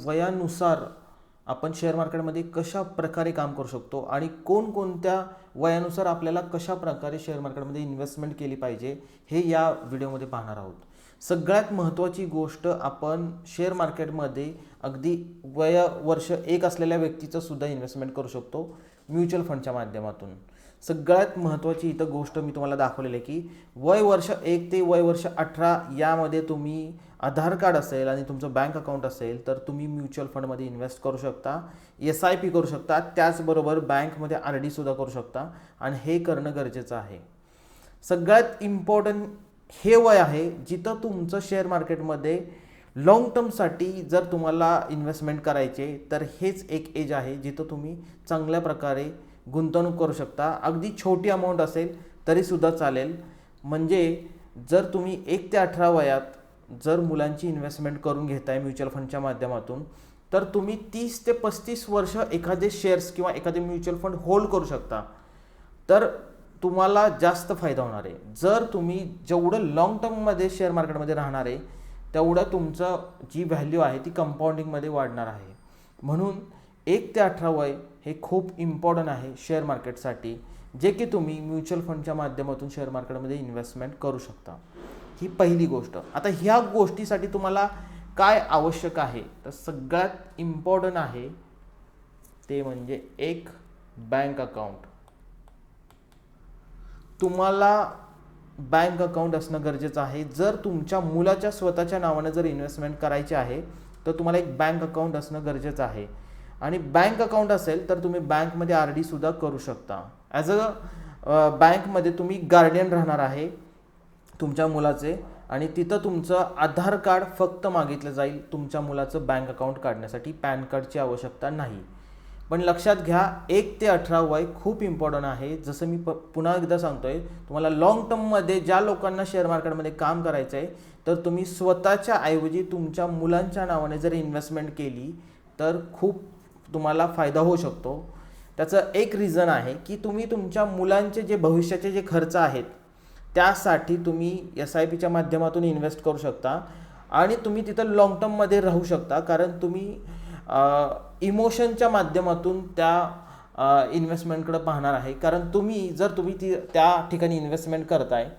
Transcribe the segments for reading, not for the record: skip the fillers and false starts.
वयानुसार आपण शेअर मार्केटमध्ये कशा प्रकारे काम करू शकतो आणि कोणकोणत्या वयानुसार आपल्याला कशा प्रकारे शेअर मार्केटमध्ये इन्व्हेस्टमेंट केली पाहिजे हे या व्हिडिओमध्ये पाहणार आहोत. सगळ्यात महत्त्वाची गोष्ट, आपण शेअर मार्केटमध्ये अगदी वर्ष 1 असलेल्या व्यक्तीचं सुद्धा इन्व्हेस्टमेंट करू शकतो म्युच्युअल फंडच्या माध्यमातून. सगळ्यात महत्त्वाची इथं गोष्ट मी तुम्हाला दाखवलेली आहे की वर्ष 1 ते वर्ष 18 यामध्ये तुम्ही आधार कार्ड असेल आणि तुमचं बँक अकाउंट असेल तर तुम्ही म्युच्युअल फंडमध्ये इन्व्हेस्ट करू शकता, SIP करू शकता, त्याचबरोबर बँकमध्ये RD सुद्धा करू शकता आणि हे करणं गरजेचं आहे. सगळ्यात इम्पॉर्टंट हे वय आहे जिथं तुमचं शेअर मार्केटमध्ये लॉंग टर्मसाठी जर तुम्हाला इन्व्हेस्टमेंट करायचे तर हेच एक एज आहे जिथं तुम्ही चांगल्या प्रकारे गुंतवणूक करू शकता. अगदी छोटी अमाऊंट असेल तरीसुद्धा चालेल. म्हणजे जर तुम्ही 1 ते 18 वयात जर मुलांची इन्व्हेस्टमेंट करून घेताय म्युच्युअल फंडच्या माध्यमातून तर तुम्ही 30 ते 35 वर्ष एखादे शेअर्स किंवा एखादे म्युच्युअल फंड होल्ड करू शकता, तर तुम्हाला जास्त फायदा होणार आहे. जर तुम्ही जेवढं लॉंग टर्ममध्ये शेअर मार्केटमध्ये राहणार आहे तेवढं तुमचं जी व्हॅल्यू आहे ती कंपाऊंडिंगमध्ये वाढणार आहे. म्हणून 1 ते 18 वय हे खूप इम्पॉर्टंट आहे शेअर मार्केटसाठी, जे की तुम्ही म्युच्युअल फंडच्या माध्यमातून शेअर मार्केटमध्ये इन्व्हेस्टमेंट करू शकता. ही पहिली गोष्ट. आता ह्या गोष्टीसाठी तुम्हाला काय आवश्यक आहे तर सगळ्यात इम्पॉर्टंट आहे ते म्हणजे एक बँक अकाउंट. तुम्हाला बँक अकाउंट असणं गरजेचं आहे. जर तुमच्या मुलाच्या स्वतःच्या नावानं जर इन्व्हेस्टमेंट करायची आहे तर तुम्हाला एक बँक अकाउंट असणं गरजेचं आहे. आणि बँक अकाउंट असेल तर तुम्ही बँकमध्ये RD सुद्धा करू शकता. ॲज अ बँकमध्ये तुम्ही गार्डियन राहणार आहे तुमच्या मुलाचे आणि तिथं तुमचं आधार कार्ड फक्त मागितलं जाईल तुमच्या मुलाचं बँक अकाउंट काढण्यासाठी. पॅन कार्डची आवश्यकता नाही. पण लक्षात घ्या 1 ते 18 वय खूप इम्पॉर्टंट आहे. जसं मी पुन्हा एकदा सांगतोय, तुम्हाला लॉंग टर्ममध्ये ज्या लोकांना शेअर मार्केटमध्ये काम करायचं आहे तर तुम्ही स्वतःच्या ऐवजी तुमच्या मुलांच्या नावाने जर इन्व्हेस्टमेंट केली तर खूप तुम्हाला फायदा होऊ शकतो. त्याचं एक रिझन आहे की तुम्ही तुमच्या मुलांचे जे भविष्याचे जे खर्च आहेत त्यासाठी तुम्ही SIPच्या माध्यमातून इन्व्हेस्ट करू शकता आणि तुम्ही तिथं लॉंग टर्ममध्ये राहू शकता, कारण तुम्ही इमोशनच्या माध्यमातून त्या इन्व्हेस्टमेंटकडे पाहणार आहे. कारण तुम्ही जर त्या ठिकाणी इन्व्हेस्टमेंट करताय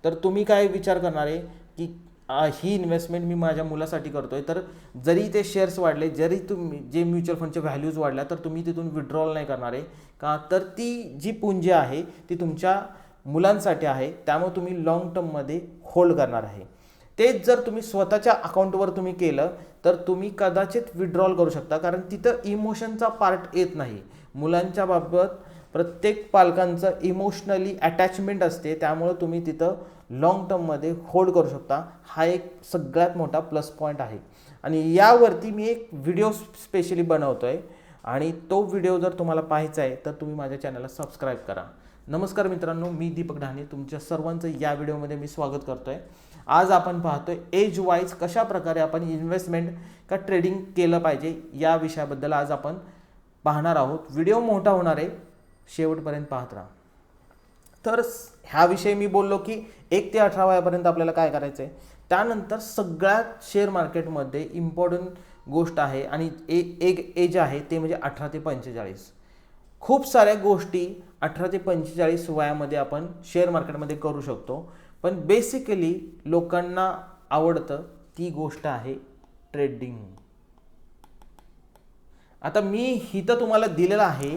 तर तुम्ही काय विचार करणार आहे की ही इन्व्हेस्टमेंट मी माझ्या मुलासाठी करतोय, तर जरी ते शेअर्स वाढले, जरी तुम्ही जे म्युच्युअल फंडचे व्हॅल्यूज वाढल्या तर तुम्ही तिथून विड्रॉल नाही करणार आहे का, तर ती जी पुंजी आहे ती तुमच्या मुलांसाठी आहे. त्यामुळे तुम्ही लॉंग टर्ममध्ये होल्ड करणार आहे. तेच जर तुम्ही स्वतःच्या अकाउंटवर तुम्ही केलं तर तुम्ही कदाचित विड्रॉल करू शकता, कारण तिथं इमोशनचा पार्ट येत नाही. मुलांच्या बाबत प्रत्येक पालकांचं इमोशनली अटॅचमेंट असते, त्यामुळं तुम्ही तिथं लॉंग टर्ममध्ये होल्ड करू शकता. हा एक सगळ्यात मोठा प्लस पॉईंट आहे. आणि यावरती मी एक व्हिडिओ स्पेशली बनवतोय आणि तो व्हिडिओ जर तुम्हाला पाहायचा आहे तर तुम्ही माझ्या चॅनलला सबस्क्राईब करा. नमस्कार मित्रांनो, मी दीपक ढाणे तुमच्या सर्वांचं या व्हिडिओमध्ये मी स्वागत करतोय. आज आपण पाहतोय एज वाईज कशा प्रकारे आपण इन्व्हेस्टमेंट का ट्रेडिंग केलं पाहिजे या विषयाबद्दल आज आपण पाहणार आहोत. व्हिडिओ मोठा होणार आहे, शेवटपर्यंत पाहत राहा. तर ह्याविषयी मी बोललो की 1 ते 18 वयापर्यंत आपल्याला काय करायचं आहे. त्यानंतर सगळ्यात शेअर मार्केटमध्ये इम्पॉर्टंट गोष्ट आहे आणि एक एज आहे ते म्हणजे 18 ते 45. खूप साऱ्या गोष्टी 18 ते 45 वयामध्ये आपण शेअर मार्केटमध्ये करू शकतो, पण बेसिकली लोकांना आवडतं ती गोष्ट आहे ट्रेडिंग. आता मी इथं तुम्हाला दिलेलं आहे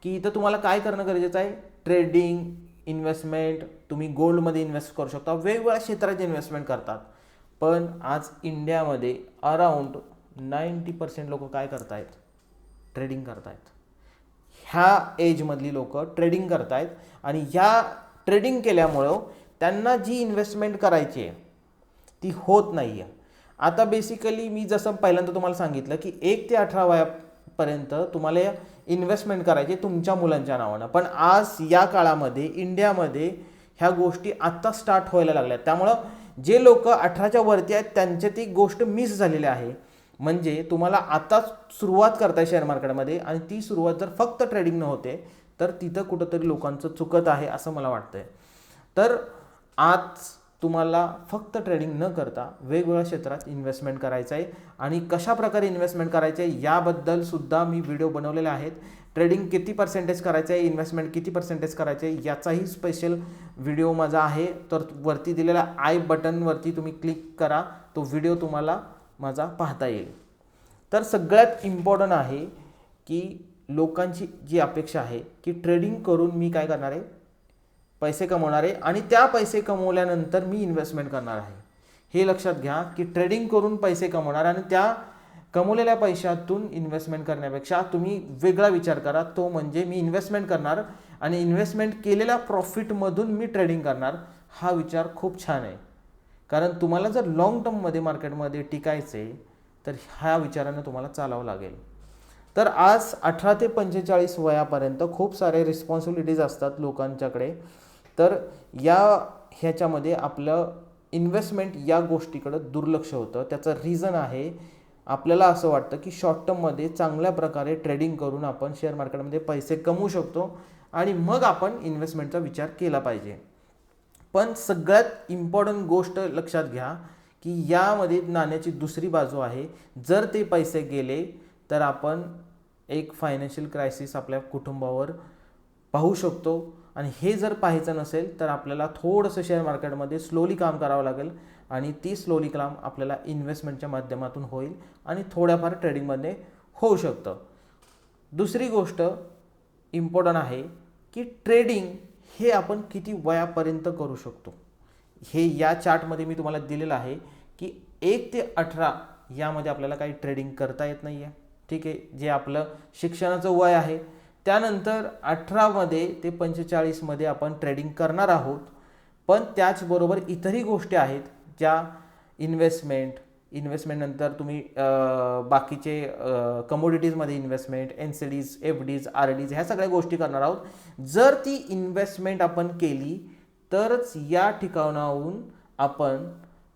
की इथं तुम्हाला काय करणं गरजेचं आहे. ट्रेडिंग, इन्व्हेस्टमेंट, तुम्ही गोल्डमध्ये इन्व्हेस्ट करू शकता, वेगवेगळ्या क्षेत्रात इन्व्हेस्टमेंट करतात. पण आज इंडियामध्ये अराउंड 90% लोक काय करतायत, ट्रेडिंग करतायत. ह्या एजमधली लोक ट्रेडिंग करतायत आणि ह्या ट्रेडिंग केल्यामुळं त्यांना जी इन्व्हेस्टमेंट करायची आहे ती होत नाही आहे. आता बेसिकली मी जसं पहिल्यांदा तुम्हाला सांगितलं की 1 ते 18 वयापर्यंत तुम्हाला इन्व्हेस्टमेंट करायची तुमच्या मुलांच्या नावानं, पण आज या काळामध्ये इंडियामध्ये ह्या गोष्टी आत्ता स्टार्ट व्हायला लागल्यात. त्यामुळं जे लोक 18च्या वरती आहेत त्यांच्या ती गोष्ट मिस झालेली आहे. म्हणजे तुम्हाला आता सुरुवात करताय शेअर मार्केटमध्ये आणि ती सुरुवात जर फक्त ट्रेडिंग न होते तर तिथं कुठंतरी लोकांचं चुकत आहे असं मला वाटतंय. तर आज तुम्हाला फक्त ट्रेडिंग न करता वेगवेगळ्या क्षेत्रात इन्व्हेस्टमेंट करायचं आहे आणि कशा प्रकारे इन्व्हेस्टमेंट करायचे आहे याबद्दल सुद्धा मी व्हिडिओ बनवलेले आहेत. ट्रेडिंग किती पर्सेंटेज करायचं आहे, इन्व्हेस्टमेंट किती पर्सेंटेज करायचे आहे याचाही स्पेशल व्हिडिओ माझा आहे. तर वरती दिलेल्या आय बटनवरती तुम्ही क्लिक करा, तो व्हिडिओ तुम्हाला माझा पाहता येईल. तर सगळ्यात इम्पॉर्टंट आहे की लोकांची जी अपेक्षा आहे की ट्रेडिंग करून मी काय करणार आहे, पैसे कमवणार आहे आणि त्या पैसे कमवल्यानंतर मी इन्व्हेस्टमेंट करणार आहे. हे लक्षात घ्या की ट्रेडिंग करून पैसे कमवणार आणि त्या कमवलेल्या पैशातून इन्व्हेस्टमेंट करण्यापेक्षा तुम्ही वेगळा विचार करा, तो म्हणजे मी इन्व्हेस्टमेंट करणार आणि इन्व्हेस्टमेंट केलेल्या प्रॉफिटमधून मी ट्रेडिंग करणार. हा विचार खूप छान आहे, कारण तुम्हाला जर लॉंग टर्ममध्ये मार्केटमध्ये टिकायचे तर ह्या विचाराने तुम्हाला चालावं लागेल. तर आज 18 ते 45 वयापर्यंत खूप सारे रिस्पॉन्सिबिलिटीज असतात लोकांच्याकडे. तर ह्याच्यामध्ये आपलं इन्व्हेस्टमेंट या गोष्टीकडं दुर्लक्ष होतं. त्याचं रिझन आहे, आपल्याला असं वाटतं की शॉर्ट टर्ममध्ये चांगल्या प्रकारे ट्रेडिंग करून आपण शेअर मार्केटमध्ये पैसे कमवू शकतो आणि मग आपण इन्व्हेस्टमेंटचा विचार केला पाहिजे. पण सगळ्यात इम्पॉर्टंट गोष्ट लक्षात घ्या की यामध्ये नाण्याची दुसरी बाजू आहे. जर ते पैसे गेले तर आपण एक फायनान्शियल क्रायसिस आपल्या कुटुंबावर पाहू शकतो आणि हे जर पाहायचं नसेल तर आपल्याला थोडंसं शेअर मार्केटमध्ये स्लोली काम करावं लागेल आणि ती स्लोली काम आपल्याला इन्व्हेस्टमेंटच्या माध्यमातून होईल आणि थोड्याफार ट्रेडिंगमध्ये होऊ शकतं. दुसरी गोष्ट इम्पॉर्टंट आहे की ट्रेडिंग हे आपण किती वयापर्यंत करू शकतो. हे या चार्टमध्ये मी तुम्हाला दिलेलं आहे की 1 ते 18 यामध्ये आपल्याला काही ट्रेडिंग करता येत नाही आहे. ठीक आहे, जे आपलं शिक्षणाचं वय आहे. त्यानंतर 18 ते 45 आपण ट्रेडिंग करणार आहोत. पण त्याचबरोबर इतरही गोष्टी आहेत ज्या इन्व्हेस्टमेंटनंतर तुम्ही बाकीचे कमोडिटीजमध्ये इन्व्हेस्टमेंट, NCDs, FDs, RDs ह्या सगळ्या गोष्टी करणार आहोत. जर ती इन्व्हेस्टमेंट आपण केली तरच या ठिकाणाहून आपण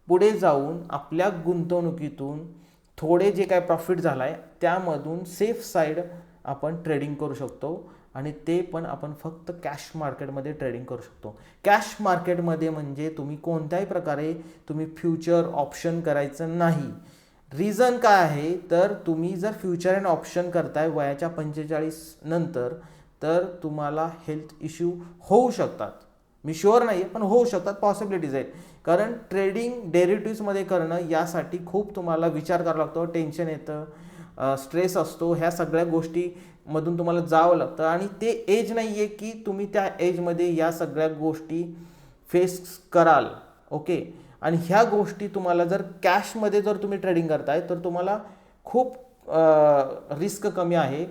पुढे जाऊन आपल्या गुंतवणुकीतून थोडे जे काय प्रॉफिट झाला आहे त्यामधून सेफ साईड आपण ट्रेडिंग करू शकतो आणि ते पण आपण फक्त कॅश मार्केटमध्ये ट्रेडिंग करू शकतो. कॅश मार्केटमध्ये म्हणजे तुम्ही कोणत्याही प्रकारे तुम्ही फ्युचर ऑप्शन करायचं नाही. रिझन काय आहे, तर तुम्ही जर फ्युचर अँड ऑप्शन करताय वयाच्या 45 नंतर तर तुम्हाला हेल्थ इश्यू होऊ शकतात. मी शुअर नाही आहे पण होऊ शकतात, पॉसिबिलिटीज आहेत. कारण ट्रेडिंग डेरिव्हेटिव्समध्ये करणं यासाठी खूप तुम्हाला विचार करावा लागतो, टेन्शन येतं, स्ट्रेस असतो, ह्या सगळ्या गोष्टीमधून तुम्हाला जावं लागतं आणि ते एज नाही आहे की तुम्ही त्या एजमध्ये या सगळ्या गोष्टी फेस कराल. ओके, आणि ह्या गोष्टी तुम्हाला जर कॅशमध्ये जर तुम्ही ट्रेडिंग करताय तर तुम्हाला खूप रिस्क कमी आहे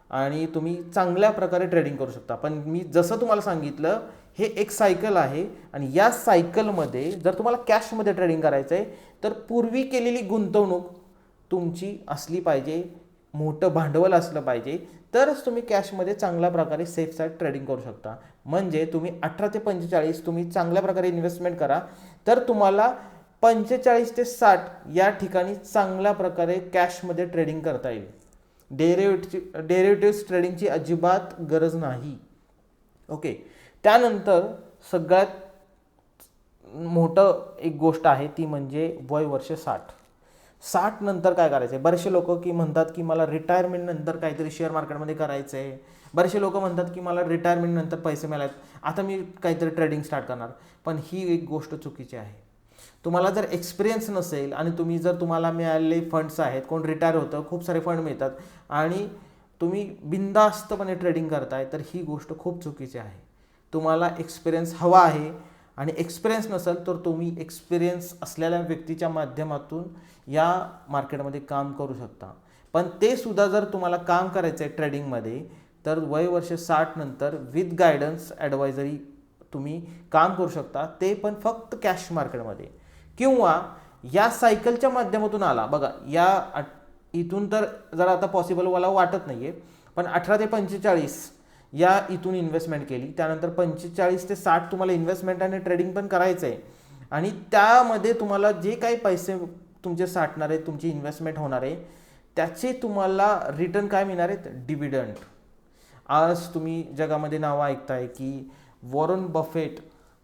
आणि तुम्ही चांगल्या प्रकारे ट्रेडिंग करू शकता. पण मी जसं तुम्हाला सांगितलं हे एक सायकल आहे आणि या सायकलमध्ये जर तुम्हाला कॅशमध्ये ट्रेडिंग करायचं आहे तर पूर्वी केलेली गुंतवणूक तुमची असली पाहिजे, मोठं भांडवल असलं पाहिजे, तरच तुम्ही कॅशमध्ये चांगल्या प्रकारे सेफ साईड ट्रेडिंग करू शकता. म्हणजे तुम्ही 18 ते 45 तुम्ही चांगल्या प्रकारे इन्व्हेस्टमेंट करा तर तुम्हाला 45 ते 60 या ठिकाणी चांगल्या प्रकारे कॅशमध्ये ट्रेडिंग करता येईल. डेरिव्हेटिव्स ट्रेडिंगची अजिबात गरज नाही. ओके, त्यानंतर सगळ्यात मोठं एक गोष्ट आहे ती म्हणजे वय वर्ष 60 नंतर काय करायचं आहे. बरेचसे लोक की म्हणतात की मला रिटायरमेंट नंतर काहीतरी शेअर मार्केटमध्ये करायचं आहे. बरेचसे लोक म्हणतात की मला रिटायरमेंट नंतर पैसे मिळाले आता मी काहीतरी ट्रेडिंग स्टार्ट करणार. पण ही एक गोष्ट चुकीची आहे. तुम्हाला जर एक्सपिरियन्स नसेल आणि तुम्हाला मिळालेले फंड्स आहेत, कोण रिटायर होतं, खूप सारे फंड मिळतात आणि तुम्ही बिनधास्तपणे ट्रेडिंग करताय तर ही गोष्ट खूप चुकीची आहे. तुम्हाला एक्सपिरियन्स हवा आहे आणि एक्सपिरियन्स नसेल तर तुम्ही एक्सपिरियन्स असलेल्या व्यक्तीच्या माध्यमातून या मार्केटमध्ये काम करू शकता. पण ते सुद्धा जर तुम्हाला काम करायचं आहे ट्रेडिंगमध्ये तर वय वर्ष 60 नंतर विथ गायडन्स ॲडवायझरी तुम्ही काम करू शकता, ते पण फक्त कॅश मार्केटमध्ये. किंवा या सायकलच्या माध्यमातून आला बघा, इथून तर जरा आता पॉसिबल मला वाटत नाही आहे, पण 18 ते 45 या इथून इन्व्हेस्टमेंट केली, त्यानंतर 45 ते 60 तुम्हाला इन्व्हेस्टमेंट आणि ट्रेडिंग पण करायचं आहे आणि त्यामध्ये तुम्हाला जे काही पैसे तुमचे साठणार आहेत, तुमची इन्व्हेस्टमेंट होणार आहे, त्याचे तुम्हाला रिटर्न काय मिळणार आहेत, डिव्हिडंड. आज तुम्ही जगामध्ये नावं ऐकताय की वॉरन बफेट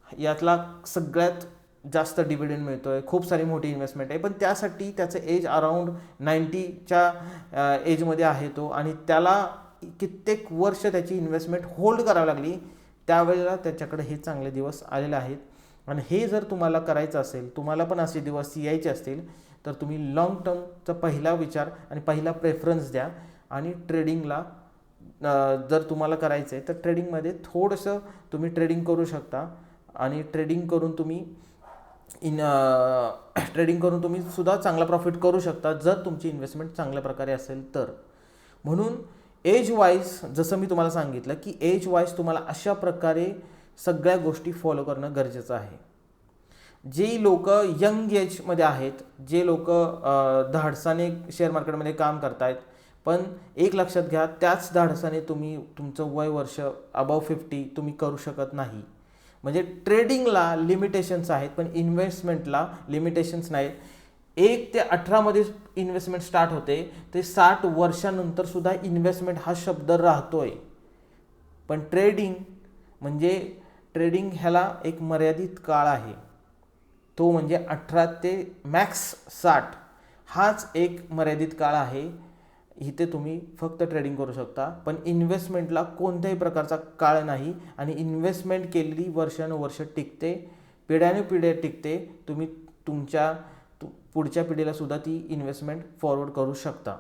यातला सगळ्यात जास्त डिव्हिडंड मिळतोय, खूप सारी मोठी इन्व्हेस्टमेंट आहे, पण त्यासाठी त्याचं एज अराउंड 90च्या एजमध्ये आहे तो, आणि त्याला कित्येक वर्ष त्याची इन्व्हेस्टमेंट होल्ड करावी लागली, त्यावेळेला त्याच्याकडे हे चांगले दिवस आलेले आहेत. आणि हे जर तुम्हाला करायचं असेल, तुम्हाला पण असे दिवस यायचे असतील, तर तुम्ही लॉंग टर्मचा पहिला विचार आणि पहिला प्रेफरन्स द्या. आणि ट्रेडिंगला जर तुम्हाला करायचं आहे तर ट्रेडिंगमध्ये थोडंसं तुम्ही ट्रेडिंग करू शकता, आणि ट्रेडिंग करून तुम्ही सुद्धा चांगला प्रॉफिट करू शकता जर तुमची इन्व्हेस्टमेंट चांगल्या प्रकारे असेल तर. म्हणून एज वाईज जसं मी तुम्हाला सांगितलं की एज वाईज तुम्हाला अशा प्रकारे सगळ्या गोष्टी फॉलो करणं गरजेचं आहे. जे लोक यंग एजमध्ये आहेत, जे लोक धाडसाने शेअर मार्केटमध्ये काम करतायत, पण एक लक्षात घ्या, त्याच धाडसाने तुम्ही तुमचं वय वर्ष अबाव 50 तुम्ही करू शकत नाही. म्हणजे ट्रेडिंगला लिमिटेशन्स आहेत, पण इन्व्हेस्टमेंटला लिमिटेशन्स नाहीत. 1 ते 18 इन्व्हेस्टमेंट स्टार्ट होते, ते 60 वर्षानंतर सुद्धा इन्व्हेस्टमेंट हा शब्द राहतोय. पण ट्रेडिंग ह्याला एक मर्यादित काळ आहे, तो म्हणजे 18 ते मॅक्स 60 हाच एक मर्यादित काळ आहे. इथे तुम्ही फक्त ट्रेडिंग करू शकता, पण इन्व्हेस्टमेंटला कोणत्याही प्रकारचा काळ नाही, आणि इन्व्हेस्टमेंट केलेली वर्षानुवर्ष टिकते, पिढ्यानुपिढ्या टिकते. तुम्ही तुमच्या पुढच्या पिढीला सुद्धा ती इन्व्हेस्टमेंट फॉरवर्ड करू शकता.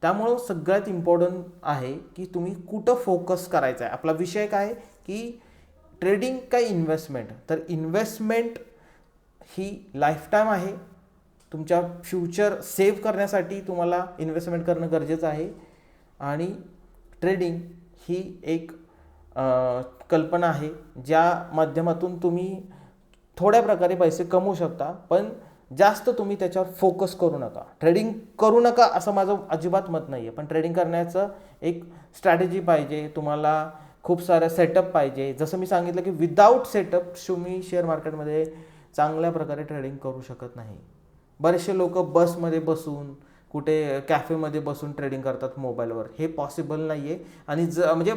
त्यामुळं सगळ्यात इम्पॉर्टंट आहे की तुम्ही कुठं फोकस करायचा आहे. आपला विषय काय की ट्रेडिंग का इन्व्हेस्टमेंट. तर इन्व्हेस्टमेंट ही लाईफटाईम आहे. तुमच्या फ्युचर सेव्ह करण्यासाठी तुम्हाला इन्व्हेस्टमेंट करणं गरजेचं आहे. आणि ट्रेडिंग ही एक कल्पना आहे ज्या माध्यमातून तुम्ही थोड्या प्रकारे पैसे कमवू शकता, पण जास्त तुम्ही त्याच्यावर फोकस करू नका. ट्रेडिंग करू नका असं माझं अजिबात मत नाही आहे, पण ट्रेडिंग करण्याचं एक स्ट्रॅटेजी पाहिजे, तुम्हाला खूप सारं सेटअप पाहिजे. जसं मी सांगितलं की विदाऊट सेटअप तुम्ही शेअर मार्केटमध्ये चांगल्या प्रकारे ट्रेडिंग करू शकत नाही. बरेचसे लोक बसमध्ये बसून, कुठे कॅफेमध्ये बसून ट्रेडिंग करतात मोबाईलवर. हे पॉसिबल नाही आहे, आणि म्हणजे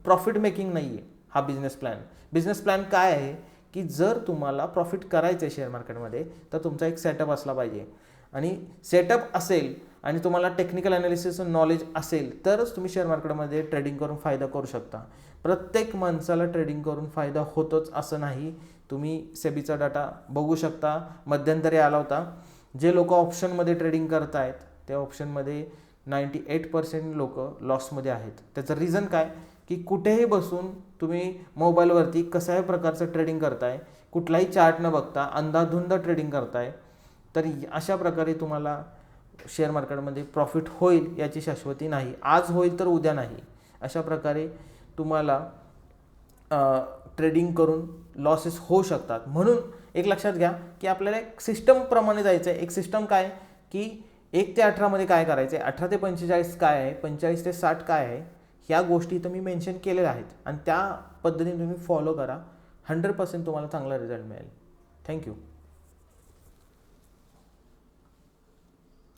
प्रॉफिट मेकिंग नाही आहे हा बिझनेस प्लॅन काय आहे की जर तुम्हाला प्रॉफिट करायचं आहे शेअर मार्केटमध्ये, तर तुमचा एक सेटअप असला पाहिजे. आणि सेटअप असेल आणि तुम्हाला टेक्निकल ॲनालिसिसचं नॉलेज असेल तरच तुम्ही शेअर मार्केटमध्ये ट्रेडिंग करून फायदा करू शकता. प्रत्येक माणसाला ट्रेडिंग करून फायदा होतोच असं नाही. तुम्ही सेबीचा डाटा बघू शकता, मध्यंतरी आला होता. जे लोक ऑप्शनमध्ये ट्रेडिंग करत आहेत त्या ऑप्शनमध्ये 98% लोक लॉसमध्ये आहेत. त्याचं रिझन काय की कुठेही बसून तुम्ही मोबाईलवरती कशाही प्रकारचं ट्रेडिंग करताय, कुठलाही चार्ट न बघता अंधाधुंद ट्रेडिंग करताय, तर अशा प्रकारे तुम्हाला शेअर मार्केटमध्ये प्रॉफिट होईल याची शाश्वती नाही. आज होईल तर उद्या नाही. अशा प्रकारे तुम्हाला ट्रेडिंग करून लॉसेस होऊ शकतात. म्हणून एक लक्षात घ्या की आपल्याला एक सिस्टमप्रमाणे जायचं आहे. एक सिस्टम काय की 1 ते 18 काय करायचं आहे, 18 ते 45 काय आहे, 45 ते 60 काय आहे, ह्या गोष्टी इथं मी मेन्शन केलेल्या आहेत, आणि त्या पद्धतीने तुम्ही फॉलो करा. 100% तुम्हाला चांगला रिझल्ट मिळेल. थँक्यू.